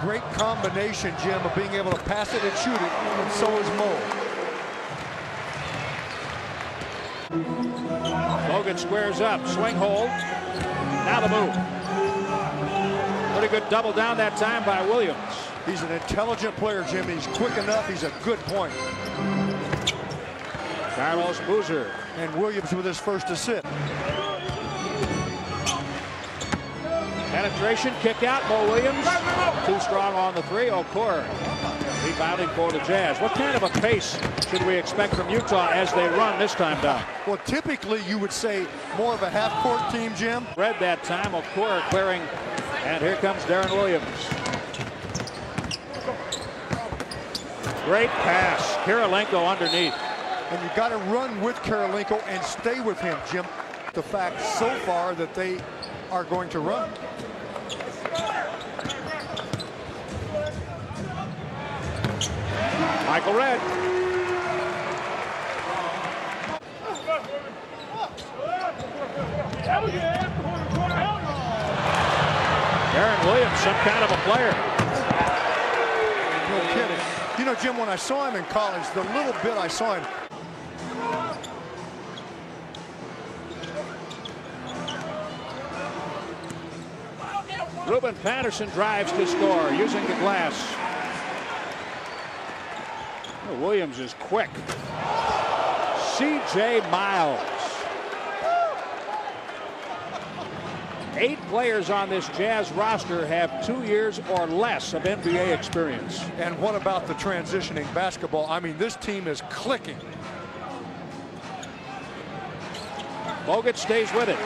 Great combination, Jim, of being able to pass it and shoot it, and so is Mo. Logan squares up, swing hold. Now the move. Pretty good double down that time by Williams. He's an intelligent player, Jim. He's quick enough. He's a good point. Carlos Boozer. And Williams with his first assist. Penetration, kick out, Mo Williams. Too strong on the three. Okor rebounding for the Jazz. What kind of a pace should we expect from Utah as they run this time down? Well, typically you would say more of a half-court team, Jim. Read that time. Okor clearing. And here comes Darren Williams. Great pass. Kirilenko underneath. And you got to run with Kirilenko and stay with him, Jim. The fact so far that they are going to run. Michael Redd. Darren Williams, some kind of a player. No kidding. You know, Jim, when I saw him in college, the little bit I saw him, Ruben Patterson drives to score using the glass. Oh, Williams is quick. C.J. Miles. 8 players on this Jazz roster have 2 years or less of NBA experience. And what about the transitioning basketball? I mean, this team is clicking. Bogut stays with it.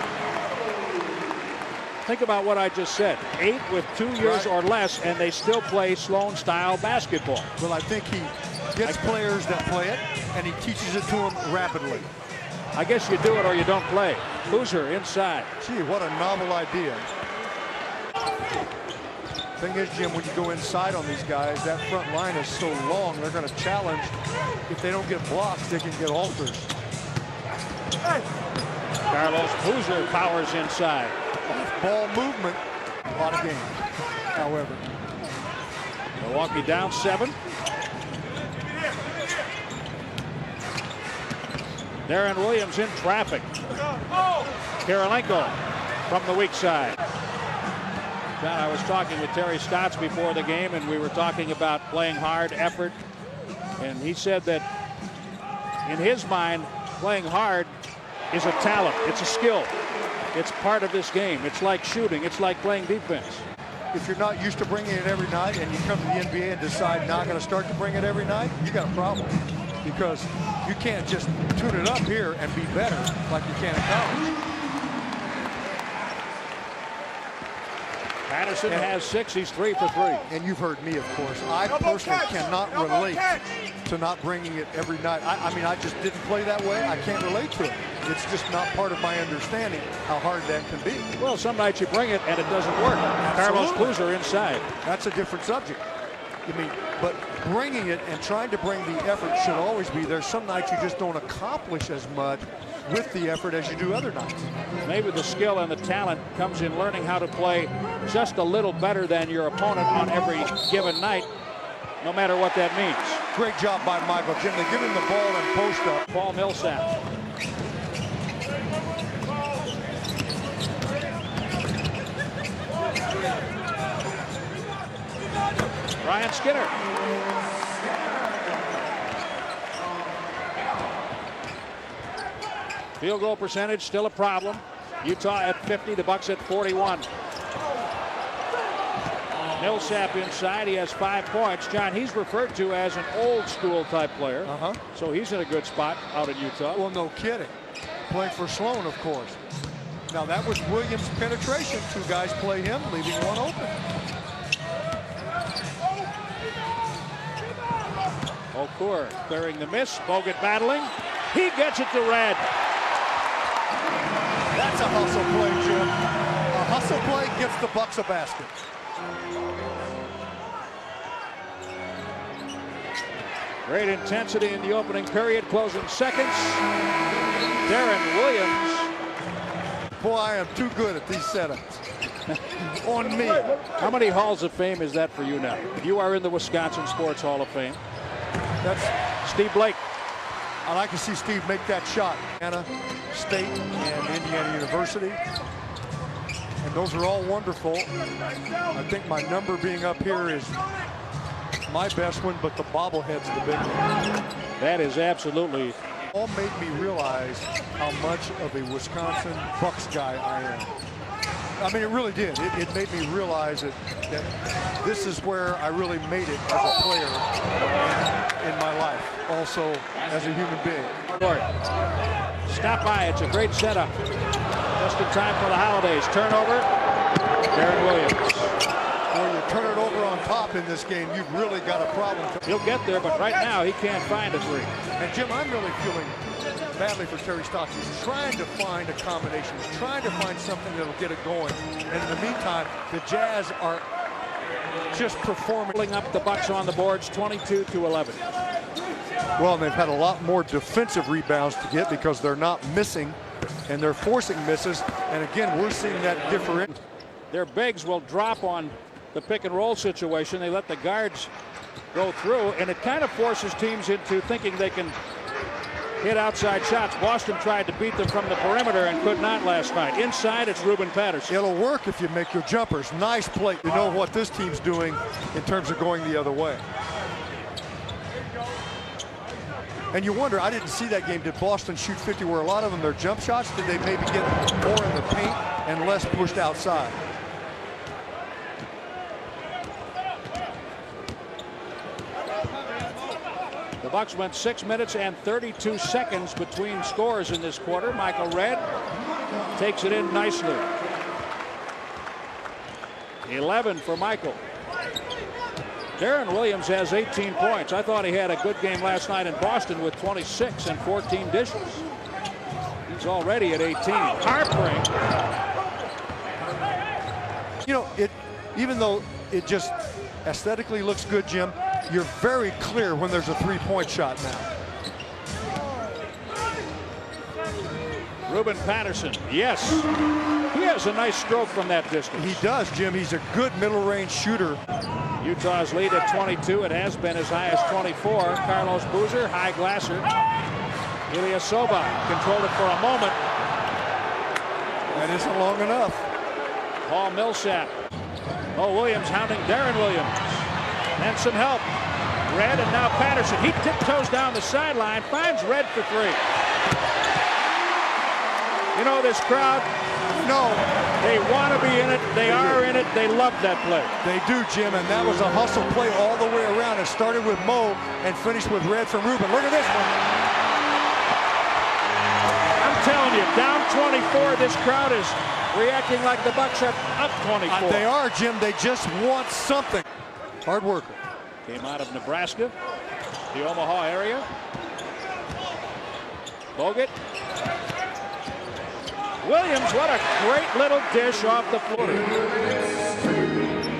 Think about what I just said. 8 with 2 years or less, and they still play Sloan-style basketball. Well, I think he gets players that play it, and he teaches it to them rapidly. I guess you do it or you don't play. Boozer inside. Gee, what a novel idea. Thing is, Jim, when you go inside on these guys, that front line is so long, they're going to challenge. If they don't get blocks, they can get alters. Carlos Boozer powers inside. Ball movement, a lot of games. However, Milwaukee down 7. Darren Williams in traffic. Kirilenko from the weak side. John, I was talking with Terry Stotts before the game, and we were talking about playing hard, effort. And he said that in his mind, playing hard is a talent. It's a skill. It's part of this game. It's like shooting. It's like playing defense. If you're not used to bringing it every night and you come to the NBA and decide not going to start to bring it every night, you got a problem. Because you can't just tune it up here and be better like you can in college. Patterson has 6. He's 3 for 3. And you've heard me, of course. I personally cannot relate to not bringing it every night. I mean, I just didn't play that way. I can't relate to it. It's just not part of my understanding how hard that can be. Well, some nights you bring it and it doesn't work. Carlos Boozer inside. That's a different subject. I mean, but bringing it and trying to bring the effort should always be there. Some nights you just don't accomplish as much with the effort as you do other nights. Maybe the skill and the talent comes in learning how to play just a little better than your opponent on every given night, no matter what that means. Great job by Michael. Jim, they give him the ball and post up. Paul Millsap. Ryan Skinner. Field goal percentage still a problem. Utah at 50, the Bucks at 41. Millsap inside, he has 5 points. John, he's referred to as an old school type player. So he's in a good spot out in Utah. Well, no kidding. Playing for Sloan, of course. Now that was Williams' penetration. 2 guys play him, leaving 1 open. Okor clearing the miss. Bogut battling. He gets it to Redd. That's a hustle play, Jim. A hustle play gets the Bucks a basket. Great intensity in the opening period, closing seconds. Darren Williams. Boy, I am too good at these setups. On me. How many halls of fame is that for you now? You are in the Wisconsin Sports Hall of Fame. That's Steve Blake. I like to see Steve make that shot. Indiana State and Indiana University. And those are all wonderful. I think my number being up here is my best one, but the bobblehead's the big one. That is absolutely. All made me realize how much of a Wisconsin Bucks guy I am. I mean, it really did. It made me realize that this is where I really made it as a player in my life, also as a human being. Stop by. It's a great setup. Just in time for the holidays. Turnover. Darren Williams. When you turn it over on top in this game, you've really got a problem. He'll get there, but right now he can't find a three. And Jim, I'm really feeling badly for Terry Stotts. He's trying to find a combination. He's trying to find something that'll get it going. And in the meantime, the Jazz are just performing. Pulling up the Bucks on the boards, 22-11. Well, and they've had a lot more defensive rebounds to get because they're not missing, and they're forcing misses. And again, we're seeing that difference. Their bigs will drop on the pick and roll situation. They let the guards go through, and it kind of forces teams into thinking they can hit outside shots. Boston tried to beat them from the perimeter and could not last night. Inside, it's Ruben Patterson. It'll work if you make your jumpers. Nice play. You know what this team's doing in terms of going the other way. And you wonder, I didn't see that game. Did Boston shoot 50 where a lot of them, their jump shots? Did they maybe get more in the paint and less pushed outside? The Bucks went 6 minutes and 32 seconds between scores in this quarter. Michael Redd takes it in nicely. 11 for Michael. Darren Williams has 18 points. I thought he had a good game last night in Boston with 26 and 14 dishes. He's already at 18. Harpering. You know, even though it just aesthetically looks good, Jim, you're very clear when there's a three-point shot now. Ruben Patterson, yes. He has a nice stroke from that distance. He does, Jim. He's a good middle-range shooter. Utah's lead at 22. It has been as high as 24. Carlos Boozer, high glasser. Ilyasova controlled it for a moment. That isn't long enough. Paul Millsap. Oh, Williams hounding Darren Williams. And some help. Redd and now Patterson. He tiptoes down the sideline, finds Redd for three. You know, this crowd, no, they want to be in it. They are in it. They love that play. They do, Jim, and that was a hustle play all the way around. It started with Mo and finished with Redd from Ruben. Look at this one. I'm telling you, down 24, this crowd is reacting like the Bucks are up 24. They are, Jim. They just want something. Hard worker. Came out of Nebraska, the Omaha area. Bogut. Williams, what a great little dish off the floor.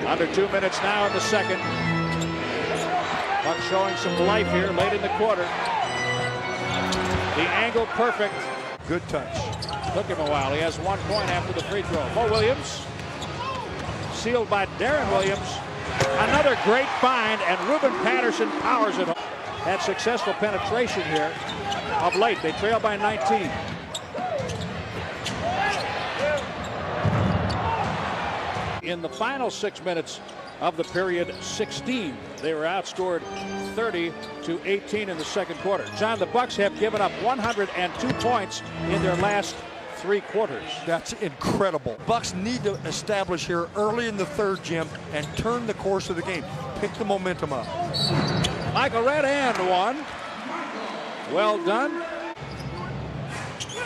Under 2 minutes now in the second. Bucks showing some life here late in the quarter. The angle perfect. Good touch. Took him a while. He has 1 point after the free throw. Mo Williams. Sealed by Darren Williams. Another great find, and Ruben Patterson powers it home. Had successful penetration here of late. They trail by 19. In the final 6 minutes of the period 16, they were outscored 30-18 in the second quarter. John, the Bucks have given up 102 points in their last 3 quarters. That's incredible. Bucks need to establish here early in the third, Jim, and turn the course of the game. Pick the momentum up. Michael Redd and one. Well done.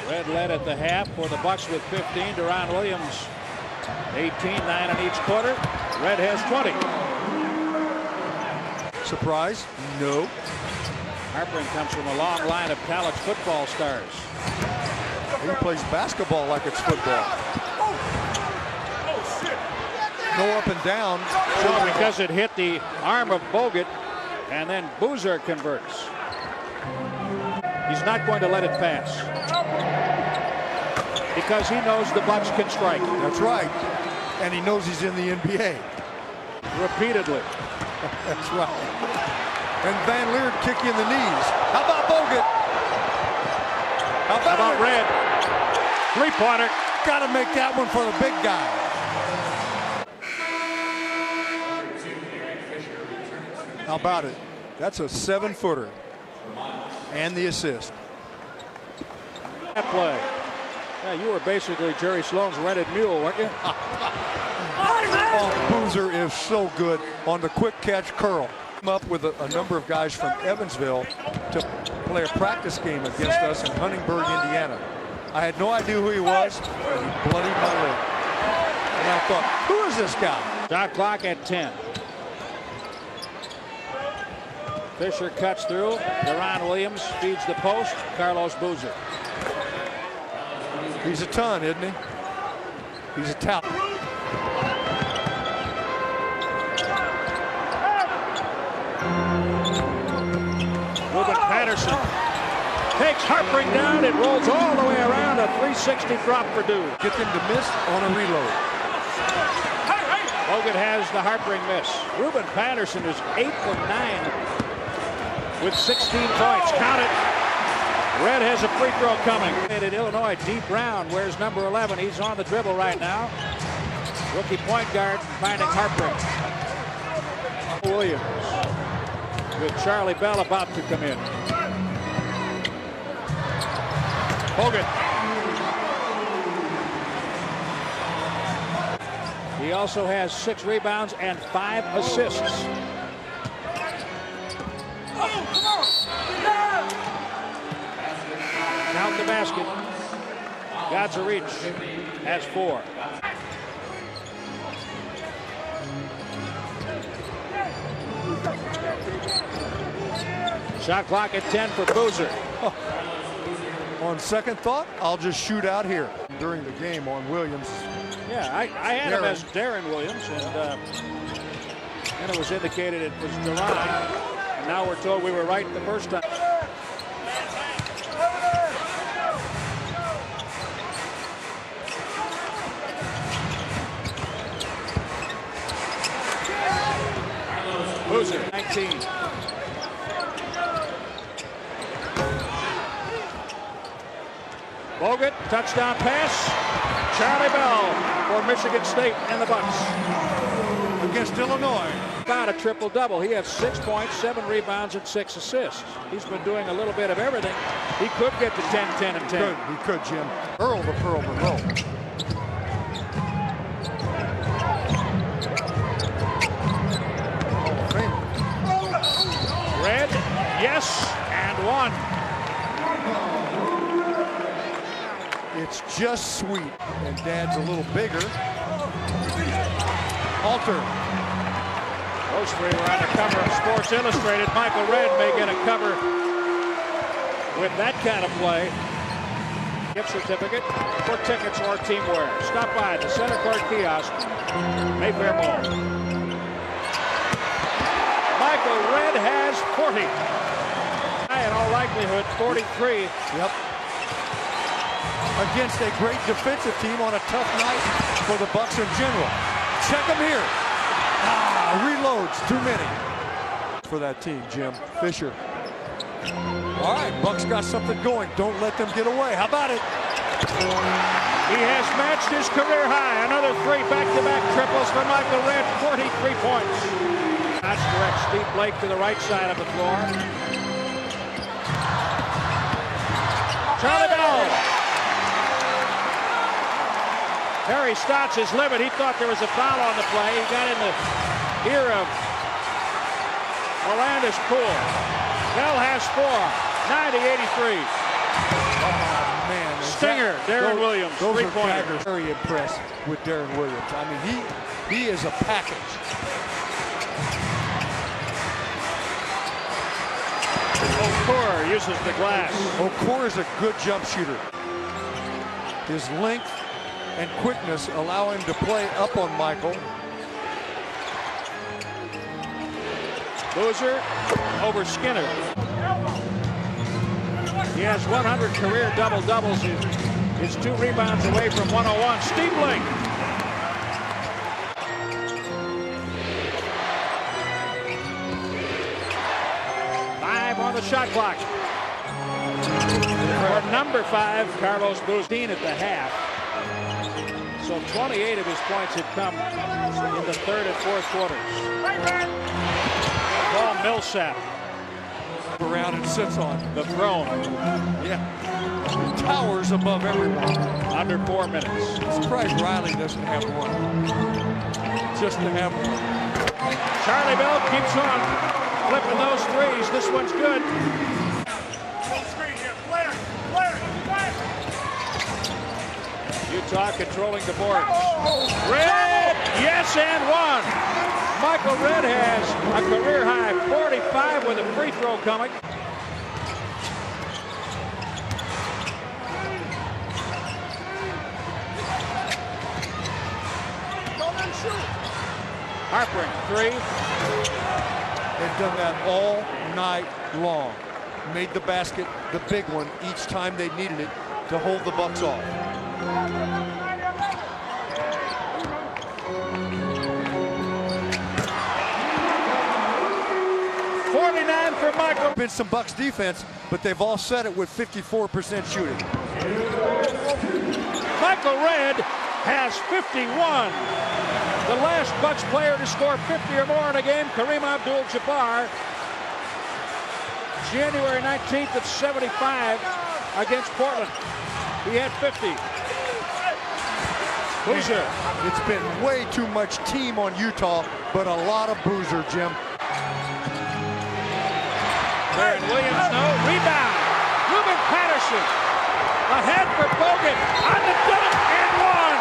Redd led at the half for the Bucks with 15. Deron Williams 18, 9 in each quarter. Redd has 20. Surprise? No. Harpering comes from a long line of college football stars. He plays basketball like it's football. Go up and down. So because it hit the arm of Bogut, and then Boozer converts. He's not going to let it pass. Because he knows the Bucks can strike. That's right. and he knows he's in the NBA. Repeatedly. That's right. And Van Leer kick you in the knees. How about Bogut? How about Red? Three-pointer. Got to make that one for the big guy. How about it? That's a 7-footer. And the assist. That play. Yeah, you were basically Jerry Sloan's rented mule, weren't you? Oh, Boozer is so good on the quick catch curl. Come up with a number of guys from Evansville to play a practice game against us in Huntingburg, Indiana. I had no idea who he was, and he bloodied my lip. And I thought, who is this guy? Shot clock at 10. Fisher cuts through. Deron Williams feeds the post. Carlos Boozer. He's a ton, isn't he? He's a talent. Ruben Patterson takes Harpring down. It rolls all the way around. A 360 drop for Dude. Get them to miss on a reload. Hogan has the Harpring miss. Ruben Patterson is 8 for 9 with 16 points. Count it. Red has a free throw coming. At Illinois, D. Brown wears number 11. He's on the dribble right now. Rookie point guard finding Harpring. Williams with Charlie Bell about to come in. Hogan. He also has 6 rebounds and 5 assists. Count the basket. Got a reach. Has 4. Shot clock at 10 for Boozer. On second thought, I'll just shoot out here during the game on Williams. Yeah, I had him as Darren Williams, and it was indicated it was Deron. And now we're told we were right the first time. Boozer, 19. Bogut, touchdown pass. Charlie Bell for Michigan State and the Bucks. Against Illinois. About a triple-double. He has 6 points, 7 rebounds, and 6 assists. He's been doing a little bit of everything. He could get to 10, 10, and 10. He could, Jim. Earl the Pearl Monroe. Red, yes, and 1. It's just sweet, and Dad's a little bigger. Alter. Those 3 were on the cover of Sports Illustrated. Michael Red may get a cover with that kind of play. Gift certificate for tickets or teamwear. Stop by the Center Court Kiosk, Mayfair Mall. Michael Red has 40. In all likelihood, 43. Yep. Against a great defensive team on a tough night for the Bucks in general. Check him here. Reloads, too many for that team, Jim. Fisher. All right, Bucks got something going. Don't let them get away. How about it? He has matched his career high. Another 3 back-to-back triples for Michael Red. 43 points. That's direct Steve Blake to the right side of the floor. Charlie Bell. Harry Stotts is livid. He thought there was a foul on the play. He got in the ear of Orlandis Poole. Bell has 4. 90-83. Oh, man. Stinger, Darren Williams, those 3-pointer. Very impressed with Darren Williams. I mean, he is a package. Okur uses the glass. Okur is a good jump shooter. His length and quickness allow him to play up on Michael. Boozer over Skinner. He has 100 career double-doubles. He's 2 rebounds away from 101. Steve Blake. the shot clock. For number 5, Carlos Boozer at the half. So 28 of his points had come in the third and fourth quarters. Paul Millsap Around and sits on. the throne. Yeah. Towers above everyone. Under 4 minutes. I'm surprised Riley doesn't have one. Just to have one. Charlie Bell keeps on flipping those threes. This one's good. Utah controlling the boards. Red, yes, and one. Michael Red has a career high 45 with a free throw coming. Harpering, 3. They've done that all night long. Made the basket the big one each time they needed it to hold the Bucks off. For Michael. Been some Bucks defense, but they've all set it with 54% shooting. Michael Red has 51. The last Bucks player to score 50 or more in a game, Kareem Abdul-Jabbar, January 19th of 75 against Portland. He had 50. Boozer. It's been way too much team on Utah, but a lot of Boozer, Jim. Aaron Williams, no. Rebound. Ruben Patterson. Ahead for Bogut. On the dunk and one.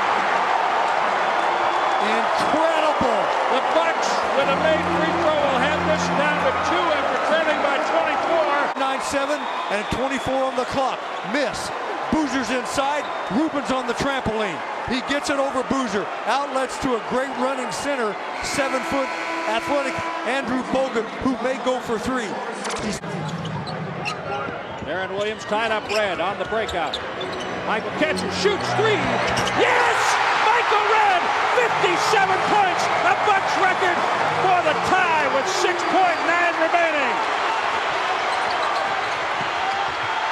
Incredible. The Bucks, with a made free throw, will have this down to 2 after trailing by 24. 9-7 and 24 on the clock. Miss. Boozer's inside. Ruben's on the trampoline. He gets it over Boozer. Outlets to a great running center. 7-foot athletic Andrew Bogut, who may go for 3. Aaron Williams tied up Red on the breakout. Michael catches, shoots 3. Yes! Michael Red, 57 points, a Bucks record for the tie with 6.9 remaining.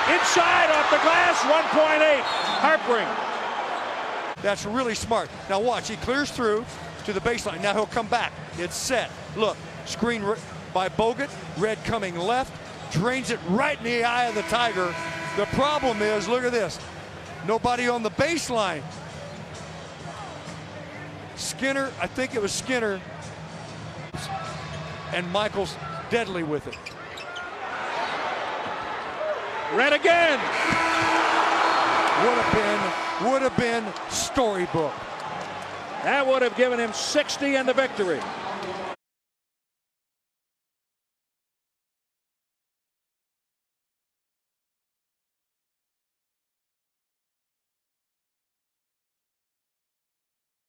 Inside off the glass, 1.8. Harpering. That's really smart. Now watch, he clears through to the baseline. Now he'll come back. It's set. Look, screen by Bogut. Red coming left. Drains it right in the eye of the Tiger. The problem is, look at this. Nobody on the baseline. Skinner, I think it was Skinner. And Michael's deadly with it. Red again. Would have been storybook. That would have given him 60 and the victory.